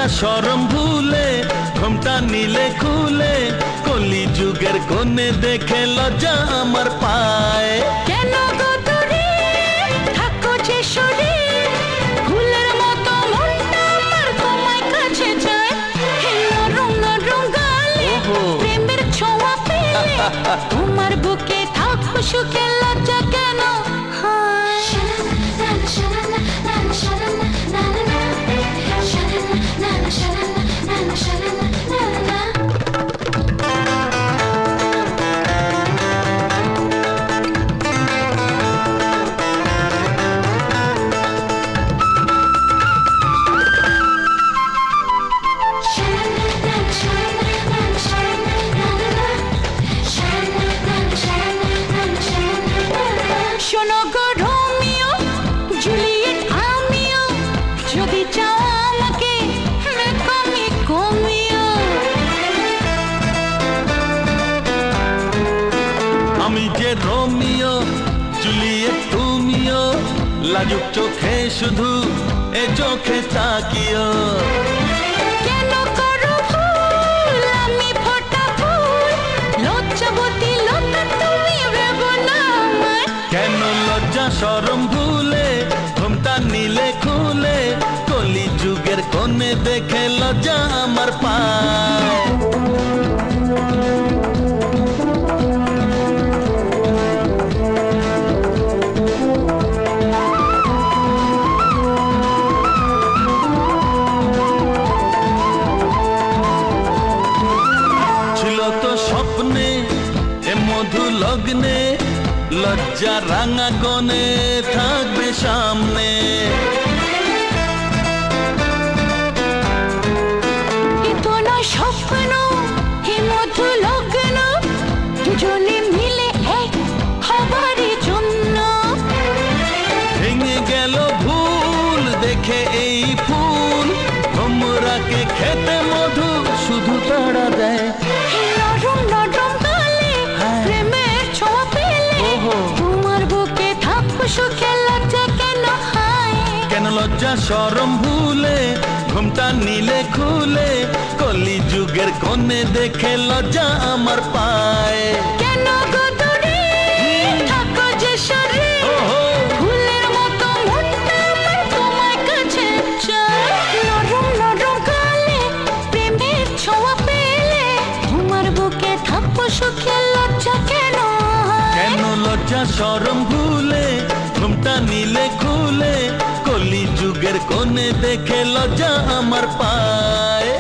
শরম ভুলে ঘুমটা নিলে খুলে কলি যুগের কোণে দেখে লজ্জা আমার পায়। কেন গো দূরে থাকো যে সরে, ফুলের মতো মনটা আমার তোমায় কাছে যায়। নরম নরম গালে প্রেমের ছোঁয়া পেলে তোমার বুকে থাকবো সুখে, লজ্জা কেন হয়? শোনো গো রোমিও জুলিয়েট, আমিও যদি চাও আমাকে মেকামি কমিও। আমি যে রোমিও জুলিয়েট তুমিও, লাজুক চোখে শুধু এ চোখে তাকিও। কেন করো ভুল আমি ফোটা ফুল, লজ্জাবতী লতা তুমি ভেবো না আমায়। কেন লজ্জা শরম ভুলে ঘুমটা নিলে খুলে কলি যুগের কোণে দেখে লজ্জা আমার পায়। ছিল তো স্বপ্নে এ মধু লগ্নে, লজ্জা রাঙা কোণে থাকবে সামনে। এতো না স্বপ্ন হে মধু লগ্ন, দুজনে মিলে এক হবারই জন্য। ভেঙে গেল ভুল দেখে এই ফুল, তোমরাকে খেতে মধু শুধু তাড়া দেয়। নরম নরম গালে প্রেমের ছোঁয়া পেলে তোমার বুকে থাকবো সুখে, লজ্জা কেন হয়? কেন লজ্জা শরম ভুলে ঘুমটা নিলে খুলে কলি যুগের কোণে দেখে লজ্জা আমার পায়। কেন গো দূরে থাকো যে সরে, ফুলের মতো মনটা আমার তোমায় কাছে চায়। নরম নরম গালে প্রেমের ছোঁয়া পেলে তোমার বুকে থাকবো সুখে, লজ্জা কেন হয়? কেন লজ্জা শরম ভুলে ঘুমটা নিলে খুলে কলি যুগের কোণে দেখে লজ্জা আমার পায়।